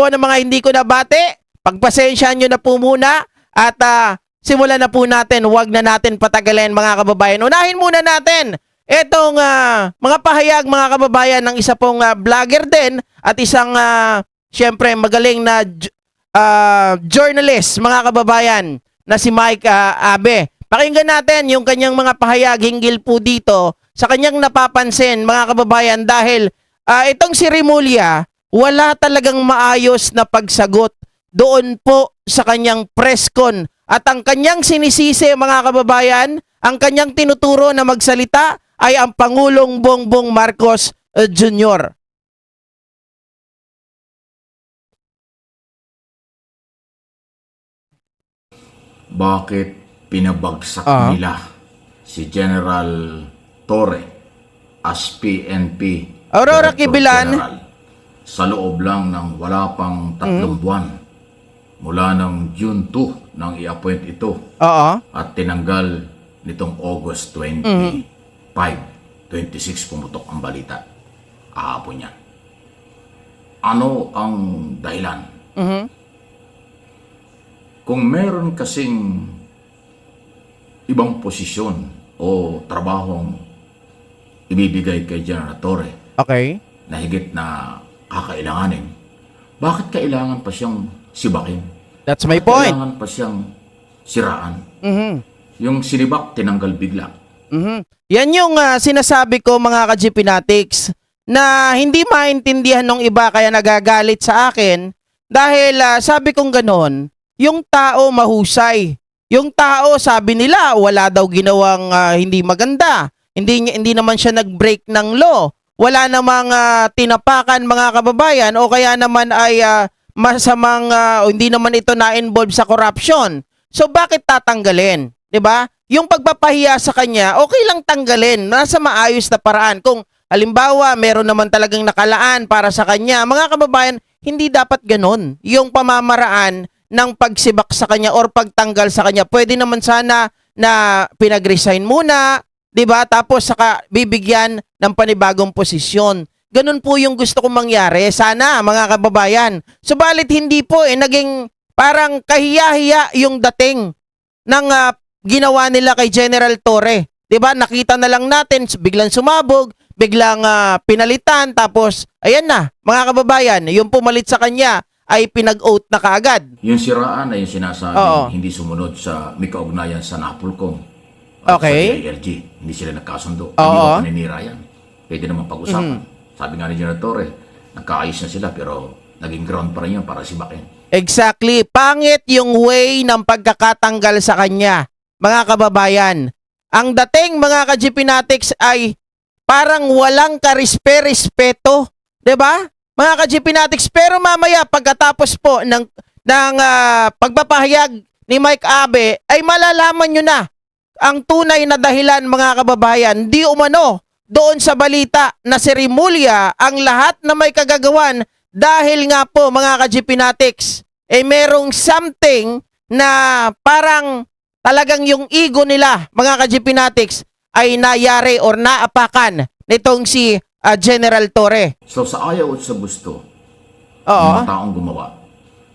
po ng mga hindi ko nabati, pagpasensyahan nyo na po muna at simulan na po natin. Huwag na natin patagalin mga kababayan. Unahin muna natin itong mga pahayag mga kababayan ng isa pong vlogger din at isang syempre magaling na journalist mga kababayan na si Mike Abe. Pakinggan natin yung kanyang mga pahayag hinggil po dito sa kanyang napapansin mga kababayan dahil itong si Remulla wala talagang maayos na pagsagot doon po sa kanyang press con at ang kanyang sinisisi mga kababayan, ang kanyang tinuturo na magsalita ay ang Pangulong Bongbong Marcos Jr. Bakit pinabagsak nila si General Torre as PNP Aurora Director Kibilan General sa loob lang ng wala pang 3 buwan mula ng June 2 nang i-appoint ito at tinanggal nitong August 26 pumutok ang balita kahapon yan. Ano ang dahilan? Kung meron kasing ibang posisyon o trabahong ibibigay kay General Torre na higit na kakailanganin, bakit kailangan pa siyang sibakin? That's my point. Kailangan pa siyang siraan. Yung sinibak, tinanggal bigla. Yan yung sinasabi ko mga ka-GPnatics na hindi maintindihan ng iba kaya nagagalit sa akin dahil sabi kong ganon, yung tao mahusay. Yung tao sabi nila wala daw ginawang hindi maganda. Hindi naman siya nag-break ng law. Wala namang tinapakan mga kababayan o kaya naman ay masamang hindi naman ito na-involve sa corruption. So bakit tatanggalin? 'Di ba? Yung pagpapahiya sa kanya, okay lang tanggalin. Nasa maayos na paraan. Kung halimbawa meron naman talagang nakalaan para sa kanya, mga kababayan, hindi dapat ganon. Yung pamamaraan ng pagsibak sa kanya or pagtanggal sa kanya. Pwede naman sana na pinag-resign muna, 'di ba? Tapos saka bibigyan ng panibagong posisyon. Ganun po yung gusto kong mangyari. Sana, mga kababayan. Subalit hindi po naging parang kahiya-hiya yung dating ng ginawa nila kay General Torre. 'Di ba? Nakita na lang natin biglang sumabog, biglang pinalitan tapos ayan na, mga kababayan, yung pumalit sa kanya ay pinag-oath na kaagad. Yung siraan ay yung sinasabing hindi sumunod sa may kaugnayan sa NAPOLCOM at sa DILG. Hindi sila nagkasundo. Hindi ba paninira yan? Pwede naman pag-usapan. Sabi nga ni General Torre, nagkaayos na sila pero naging ground pa rin yun para sibakin. Exactly. Pangit yung way ng pagkakatanggal sa kanya, mga kababayan. Ang dating mga ka-GPnatics ay parang walang karispe-respeto. 'Di ba? Mga ka-GPnatics, pero mamaya pagkatapos po ng pagpapahayag ni Mike Abe ay malalaman nyo na ang tunay na dahilan mga kababayan. Di umano doon sa balita na si Remulla ang lahat na may kagagawan dahil nga po mga ka-GPnatics merong something na parang talagang yung ego nila mga ka-GPnatics ay nayari or naapakan nitong si General Torre. So sa ayaw at sa gusto ng mga taong gumawa,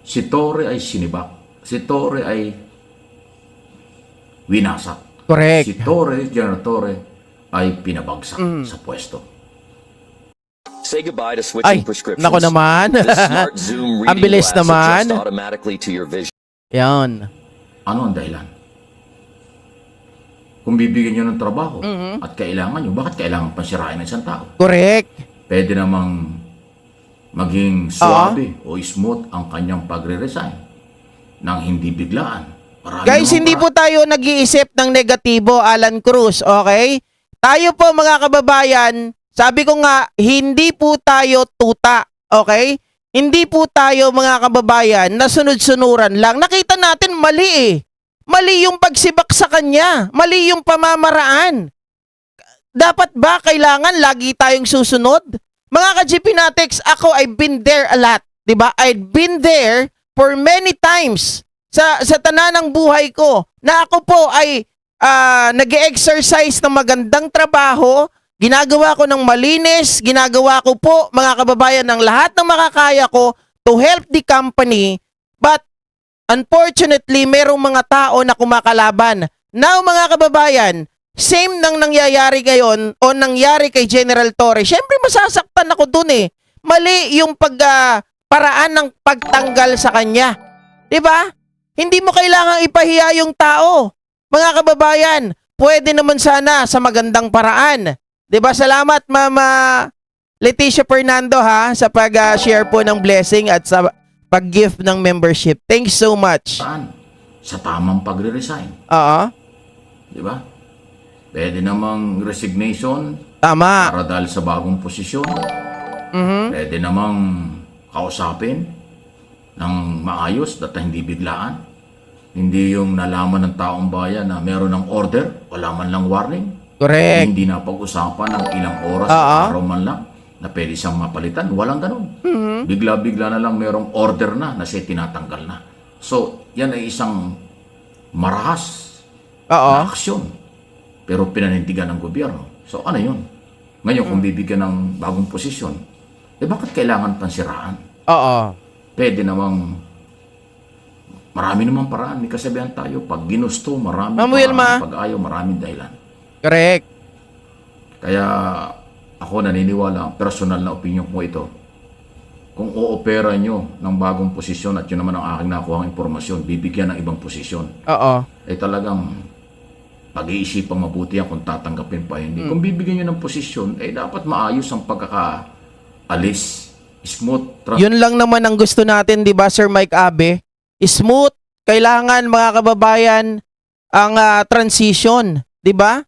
si Torre ay sinibak. Si Torre ay winasak. Correct. Si Torre, General Torre, ay pinabagsak sa pwesto. Say goodbye to switching prescriptions. Nako naman. The smart Zoom Ang reading bilis will naman. adjust automatically to your vision. Yan. Ano ang dahilan? Kung bibigyan nyo ng trabaho at kailangan nyo, bakit kailangan pansirain ng isang tao? Correct. Pwede namang maging suabe o smooth ang kanyang pagre-resign nang hindi biglaan. Guys, hindi po tayo nag-iisip ng negatibo, Alan Cruz, okay? Tayo po mga kababayan, sabi ko nga, hindi po tayo tuta, okay? Hindi po tayo mga kababayan na sunod-sunuran lang. Nakita natin mali Mali yung pagsibak sa kanya. Mali yung pamamaraan. Dapat ba kailangan lagi tayong susunod? Mga ka-GPnatics, ako I've been there a lot. Diba? I've been there for many times sa tananang buhay ko na ako po ay nag-exercise ng magandang trabaho, ginagawa ko ng malinis, ginagawa ko po mga kababayan ng lahat ng makakaya ko to help the company, but unfortunately, merong mga tao na kumakalaban. Now, mga kababayan, same nang nangyayari ngayon o nangyari kay General Torre. Siyempre, masasaktan ako dun eh. Mali yung paraan ng pagtanggal sa kanya. 'Di ba? Hindi mo kailangang ipahiya yung tao. Mga kababayan, pwede naman sana sa magandang paraan. 'Di ba? Salamat, Mama Leticia Fernando ha, sa pag-share po ng blessing at sa pag-gift ng membership. Thanks so much. Saan? Sa tamang pagre-resign. Oo. Di ba? Pwede namang resignation Tama. para dahil sa bagong posisyon. Pwede namang kausapin ng maayos at hindi biglaan. Hindi yung nalaman ng taong bayan na meron ng order, wala man lang warning. Correct. Hindi na pag-usapan ng ilang oras Oo. o araw man lang na pwede siyang mapalitan. Walang ganun. Bigla-bigla na lang merong order na siya tinatanggal na. So, yan ay isang marahas Oo. na aksyon. Pero pinanindigan ng gobyerno. So, ano yun? Ngayon, kung bibigyan ng bagong posisyon, bakit kailangan pansiraan? Oo. Pwede namang marami namang paraan. May kasabihan tayo, pag ginusto, marami Ma'am Wilma. Pag ayaw, maraming dahilan. Correct. Kaya ako naniniwala, personal na opinion ko ito. Kung oopera nyo ng bagong posisyon at yun naman ang aking nakuhang impormasyon, bibigyan ng ibang posisyon, Oo. ay talagang pag-iisipang mabuti yan kung tatanggapin pa hindi. Kung bibigyan nyo ng posisyon, dapat maayos ang pagkakaalis. Smooth Yun lang naman ang gusto natin, 'di ba, Sir Mike Abe? Smooth. Kailangan, mga kababayan, ang transition, 'di ba?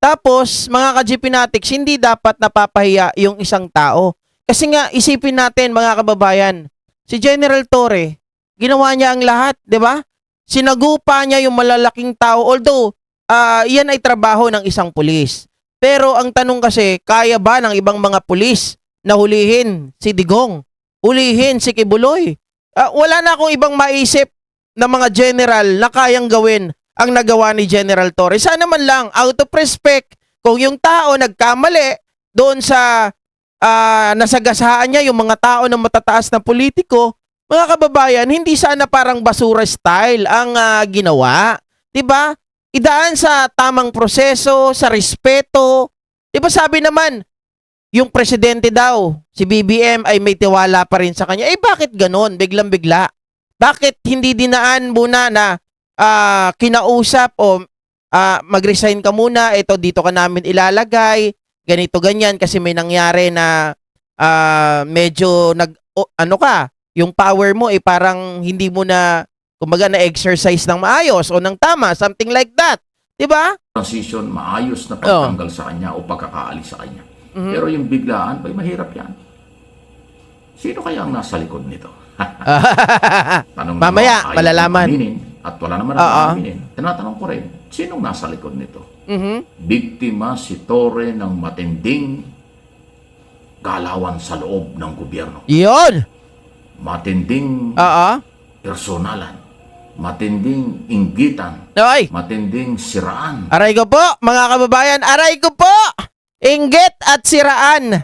Tapos, mga ka-GPnatics, hindi dapat napapahiya yung isang tao. Kasi nga, isipin natin, mga kababayan, si General Torre, ginawa niya ang lahat, 'di ba? Sinagupa niya yung malalaking tao. Although, yan ay trabaho ng isang pulis. Pero ang tanong kasi, kaya ba ng ibang mga pulis na hulihin si Digong? Hulihin si Kibuloy? Wala na akong ibang maisip na mga general na kayang gawin ang nagawa ni General Torre. Sana man lang, out of respect, kung yung tao nagkamali doon sa nasagasaan niya yung mga tao ng matataas na politiko, mga kababayan, hindi sana parang basura style ang ginawa. 'Di ba? Idaan sa tamang proseso, sa respeto. 'Di ba sabi naman, yung presidente daw, si BBM ay may tiwala pa rin sa kanya. Bakit ganon? Biglang-bigla. Bakit hindi dinaan muna na kinausap o mag-resign ka muna, ito dito ka namin ilalagay, ganito ganyan kasi may nangyari na medyo yung power mo parang hindi mo na kumbaga na-exercise ng maayos o ng tama, something like that. 'Di ba? transition, maayos na pagtanggal sa kanya o pagkakaalis sa kanya. Pero yung biglaan, mahirap yan. Sino kaya ang nasa likod nito? Tanong Mamaya, mo, ayaw malalaman. aminin, at wala naman ang aminin. Tinatanong ko rin, sinong nasa likod nito? Biktima si Torre ng matinding galawan sa loob ng gobyerno. Yun! Matinding personalan. Matinding inggitan. Ay! Matinding siraan. Aray ko po, mga kababayan, aray ko po! Inggit at siraan.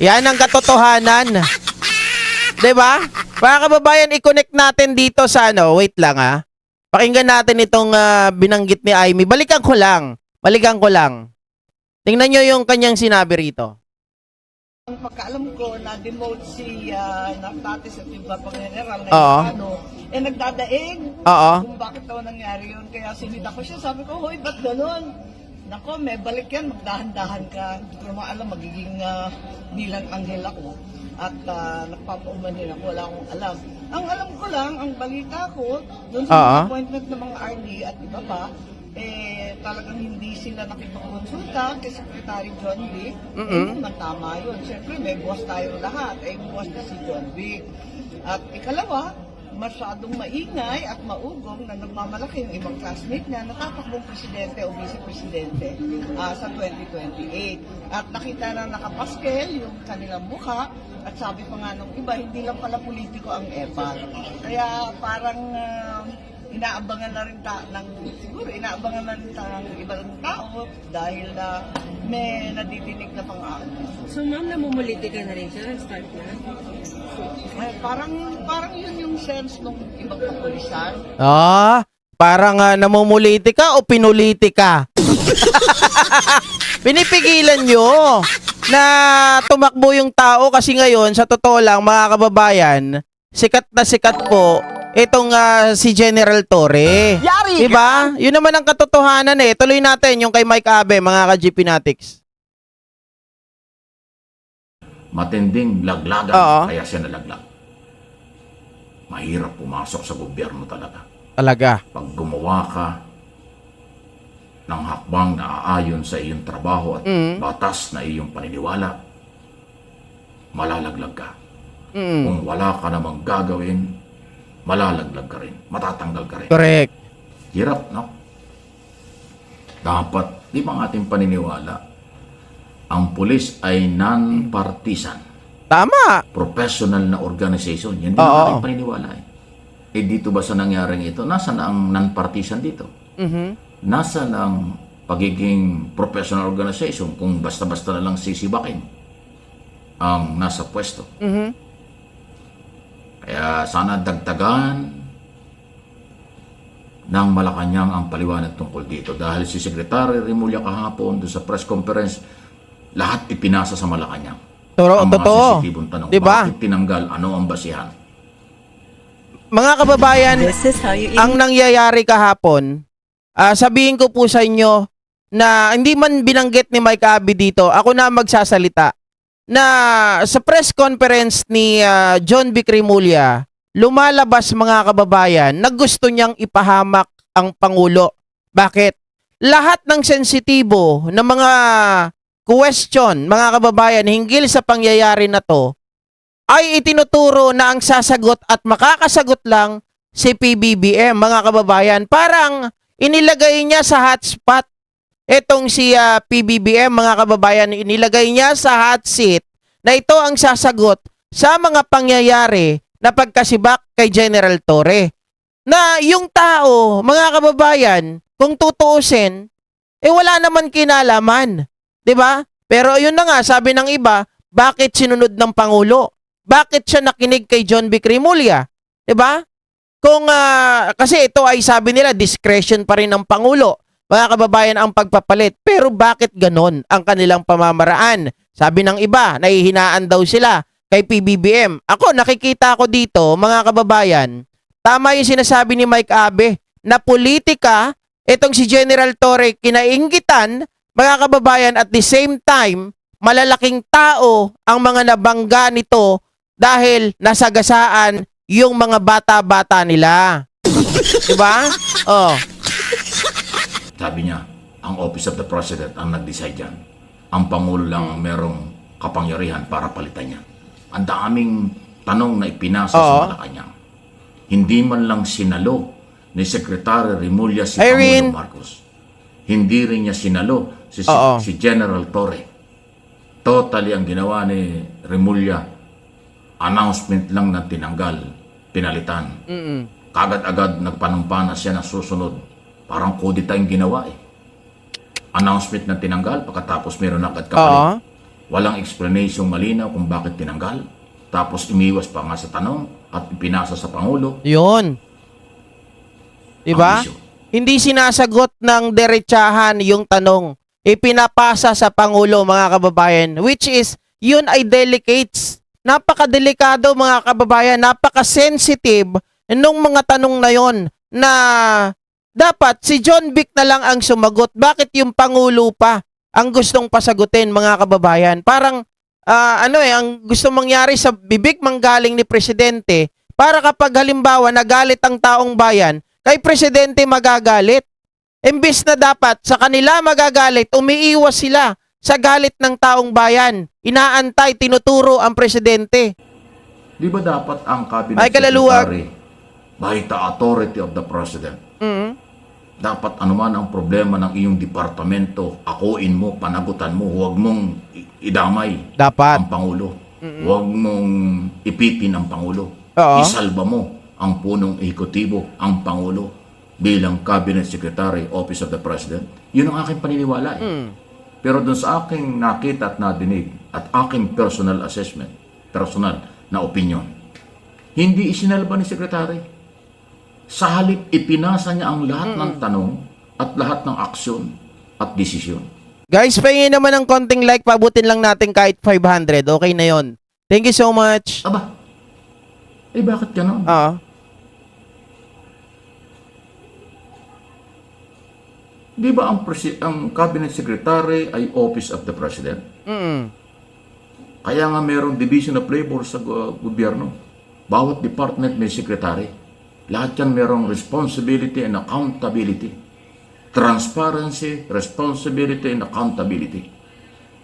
Yan ang katotohanan. 'Di ba? Mga kababayan, i-connect natin dito sa wait lang Pakinggan natin itong binanggit ni Aimee. Balikan ko lang. Tingnan nyo yung kanyang sinabi rito. Ang pagkaalam ko, na-demote si Natatis at iba pang general na nagdadaig kung bakit daw nangyari yun. Kaya sinita ko siya, sabi ko, hoy, ba't ganun? Nako, may balik yan, magdahan-dahan ka. Hindi ko naman alam, magiging bilang anghel ako. At nagpapauman din ako, wala akong alam. Ang alam ko lang, ang balita ko, doon sa mga appointment ng mga RD at iba pa, talagang hindi sila nakipagkonsulta kay Secretary John Vic. Hindi naman tama yun. Siyempre, may buwas tayo lahat. Buwas na si John Vic. At ikalawa, masyadong maingay at maugong na nagmamalaki yung ibang classmate niya na tatakbong presidente o vice-presidente sa 2028. At nakita na nakapaskel yung kanilang mukha at sabi pa nga nung iba, hindi lang pala politiko ang EPAL. Kaya parang inaabangan na rin siguro inaabangan na rin ng ibang tao dahil may nadidinig na pang-aano. So ma'am, namumuliti ka na rin siya? Start na? Parang yun yung sense ng ibang kapulisan. Parang namumuliti ka o pinuliti ka? Pinipigilan nyo na tumakbo yung tao kasi ngayon, sa totoo lang, mga kababayan, sikat na sikat po itong si General Torre. Diba? Yun naman ang katotohanan eh. Tuloy natin yung kay Mike Abe, mga ka-GP Natics. Matinding laglagan, Oo. kaya siya nalaglag. Mahirap pumasok sa gobyerno talaga. Talaga. Pag gumawa ka ng hakbang na aayon sa iyong trabaho at batas na iyong paniniwala, malalaglag ka. Kung wala ka namang gagawin, malalaglag ka rin. Matatanggal ka rin. Correct. Hirap, no? Dapat, di ba ang ating paniniwala, ang pulis ay non-partisan, Tama. professional na organization. Yan din ang Oo. ating paniniwala eh. Eh dito ba sa nangyaring ito, nasa na ang non-partisan dito? Nasa na ang pagiging professional organization kung basta-basta na lang sisibakin ang nasa pwesto? Kaya sana dagdagan ng Malacanang ang paliwanag tungkol dito. Dahil si Secretary Remulla kahapon doon sa press conference, lahat ipinasa sa Malacanang. Ang mga Totoo. sensitibong tanong, Diba? bakit tinanggal? Ano ang basihan? Mga kababayan, This is how you ang nangyayari kahapon, sabihin ko po sa inyo na hindi man binanggit ni Mike Abe dito, ako na magsasalita, na sa press conference ni John Vic Remulla, lumalabas mga kababayan na gusto niyang ipahamak ang Pangulo. Bakit? Lahat ng sensitibo na mga question, mga kababayan, hinggil sa pangyayari na to, ay itinuturo na ang sasagot at makakasagot lang si PBBM, mga kababayan. Parang inilagay niya sa hotspot itong si PBBM, mga kababayan. Inilagay niya sa hot seat na ito ang sasagot sa mga pangyayari na pagkasibak kay General Torre. Na yung tao, mga kababayan, kung tutuusin, wala naman kinalaman. 'Di ba? Pero yun na nga, sabi ng iba, bakit sinunod ng Pangulo? Bakit siya nakinig kay John Vic Remulla? 'Di ba? Kung kasi ito ay sabi nila discretion pa rin ng Pangulo, mga kababayan, ang pagpapalit. Pero bakit ganon ang kanilang pamamaraan? Sabi ng iba, nahihinaan daw sila kay PBBM. Ako, nakikita ko dito, mga kababayan, tama yung sinasabi ni Mike Abe na politika, itong si General Torre kinainggitan, mga kababayan, at the same time, malalaking tao ang mga nabangga nito dahil nasagasaan yung mga bata-bata nila. Diba? Oh. Sabi niya, ang Office of the President ang nag-decide yan. Ang Pangulo lang ang merong kapangyarihan para palitan yan. Ang daming tanong na ipinasa sa Malacanang. Hindi man lang sinalo ni Secretary Remulla si Irene. Pangulo Marcos. Hindi rin niya sinalo si General Torre. Totally ang ginawa ni Remulla, announcement lang na tinanggal, pinalitan. Kagad-agad nagpanumpana siya na susunod. Parang kudita yung ginawa eh. Announcement na tinanggal, pagkatapos meron agad kapalit. Walang explanation malinaw kung bakit tinanggal. Tapos umiwas pa nga sa tanong at ipinasa sa Pangulo. Yun. Diba? Ang isyu. Hindi sinasagot ng derechahan yung tanong. Ipinapasa sa Pangulo, mga kababayan. Which is, yun ay delicates. Napakadelikado, mga kababayan. Napaka-sensitive nung mga tanong na yon na dapat si John Vic na lang ang sumagot. Bakit yung Pangulo pa ang gustong pasagutin, mga kababayan? Parang, ang gusto mangyari sa bibig manggaling ni Presidente, para kapag halimbawa nagalit ang taong bayan, kay Presidente magagalit. Imbis na dapat sa kanila magagalit, umiiwas sila sa galit ng taong bayan. Inaantay, tinuturo ang Presidente. Di ba dapat ang Cabinet Ay, kalaluwag. Secretary, by the authority of the President, dapat anuman ang problema ng iyong departamento, akuin mo, panagutan mo, huwag mong idamay Dapat. ang Pangulo. Huwag mong ipitin ang Pangulo. Oo. Isalba mo ang punong ehekutibo, ang Pangulo. bilang Cabinet Secretary, Office of the President. Yun ang aking paniniwala. Pero dun sa aking nakita at nadinig at aking personal assessment, personal na opinion, hindi isinalba ni Secretary. Sa halip, ipinasa niya ang lahat ng tanong at lahat ng aksyon at desisyon. Guys, pahingin naman ng konting like, pabutin lang natin kahit 500. Okay na yon. Thank you so much. Aba, bakit ganon? Oo. Di ba ang Cabinet Secretary ay Office of the President? Kaya nga mayroong Division of Labor sa gobyerno. Bawat department may secretary. Lahat yan mayroong responsibility and accountability. Transparency, responsibility, and accountability.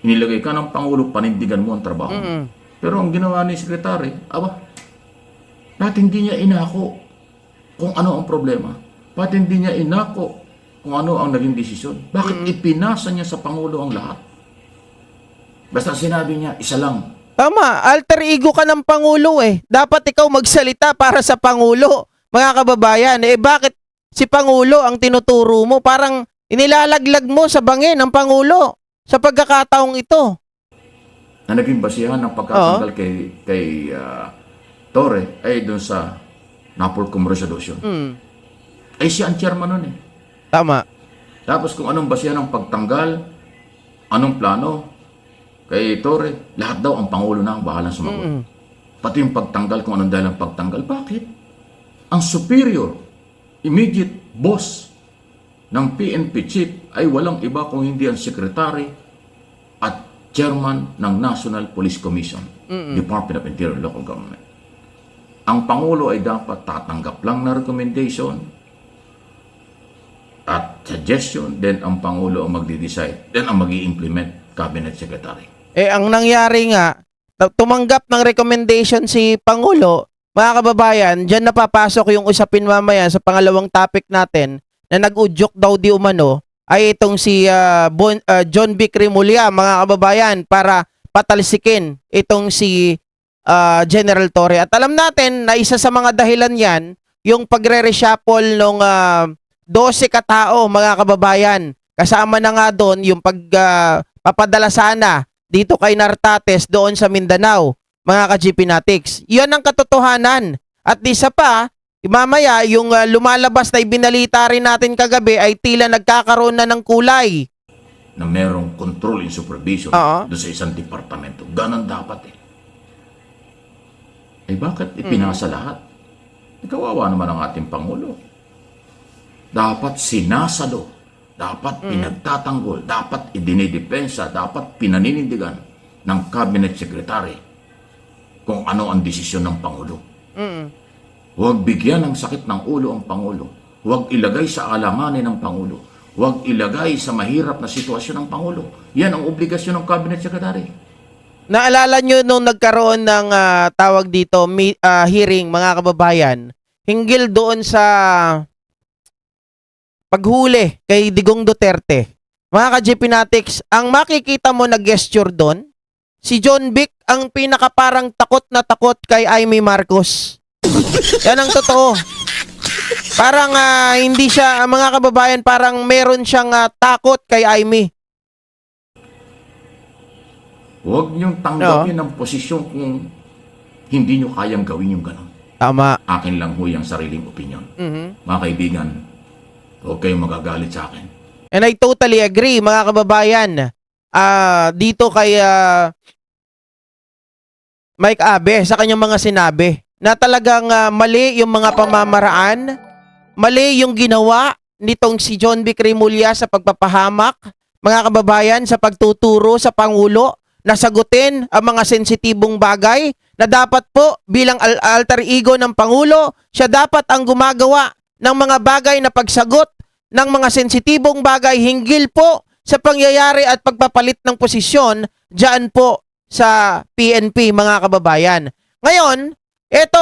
Inilagay ka ng Pangulo, panindigan mo ang trabaho. Pero ang ginawa ni Secretary, bakit hindi niya inako kung ano ang problema? Bakit hindi niya inako kung ano ang naging desisyon? Bakit ipinasa niya sa Pangulo ang lahat? Basta sinabi niya, isa lang. Tama, alter ego ka ng Pangulo eh. Dapat ikaw magsalita para sa Pangulo. Mga kababayan, bakit si Pangulo ang tinuturo mo? Parang inilalaglag mo sa bangin ng Pangulo sa pagkakataong ito. Na naging basihan ng pagkatanggal kay Torre ay doon sa Napolcom Resolution. Ay siya ang chairman nun eh. Tama. Tapos kung anong basihan ng pagtanggal, anong plano kay Torre, lahat daw ang Pangulo na ang bahalang sumagot. Pati yung pagtanggal, kung anong dahil ang pagtanggal. Bakit? Ang superior, immediate boss ng PNP chief ay walang iba kung hindi ang secretary at chairman ng National Police Commission, Department of Interior and Local Government. Ang Pangulo ay dapat tatanggap lang na recommendation at suggestion, then ang Pangulo ang magde-decide, then ang mag-i-implement Cabinet Secretary. Ang nangyari nga, tumanggap ng recommendation si Pangulo, mga kababayan, dyan napapasok yung usapin mamaya sa pangalawang topic natin na nag-udyok daw di umano ay itong si John Vic Remulla, mga kababayan, para patalsikin itong si General Torre. At alam natin na isa sa mga dahilan yan, yung pagre-reshuffle ng 12 katao, mga kababayan. Kasama na nga doon yung papadala sana dito kay Nartates doon sa Mindanao, mga ka-GP Natics. Yan ang katotohanan. At isa pa, mamaya yung lumalabas na ibinalita rin natin kagabi ay tila nagkakaroon na ng kulay. Na merong control and supervision doon sa isang departamento. Ganon dapat eh. Bakit ipinasa lahat? Kawawa naman ang ating Pangulo. Dapat sinasalo, dapat pinagtatanggol, dapat idinidepensa, dapat pinaninindigan ng Cabinet Secretary kung ano ang desisyon ng Pangulo. Huwag bigyan ng sakit ng ulo ang Pangulo. Huwag ilagay sa alanganin ng Pangulo. Huwag ilagay sa mahirap na sitwasyon ng Pangulo. Yan ang obligasyon ng Cabinet Secretary. Naalala nyo nung nagkaroon ng tawag dito, hearing, mga kababayan, hinggil doon sa paghuli kay Digong Duterte. Mga ka-GP Natics, ang makikita mo na gesture doon, si John Vic ang pinakaparang takot na takot kay Amy Marcos. Yan ang totoo. Parang hindi siya, mga kababayan, parang meron siyang takot kay Amy. Huwag niyong tanggapin ang posisyon kung hindi niyo kayang gawin yung ganon. Tama. Akin lang ho yung sariling opinion. Mga kaibigan, huwag kayong magagalit sa akin. And I totally agree, mga kababayan. Dito kay Mike Abe, sa kanyang mga sinabi, na talagang mali yung mga pamamaraan, mali yung ginawa nitong si John Vic Remulla sa pagpapahamak, mga kababayan, sa pagtuturo sa Pangulo, na sagutin ang mga sensitibong bagay, na dapat po bilang alter ego ng Pangulo, siya dapat ang gumagawa ng mga bagay na pagsagot ng mga sensitibong bagay hinggil po sa pangyayari at pagpapalit ng posisyon dyan po sa PNP, mga kababayan. Ngayon, eto,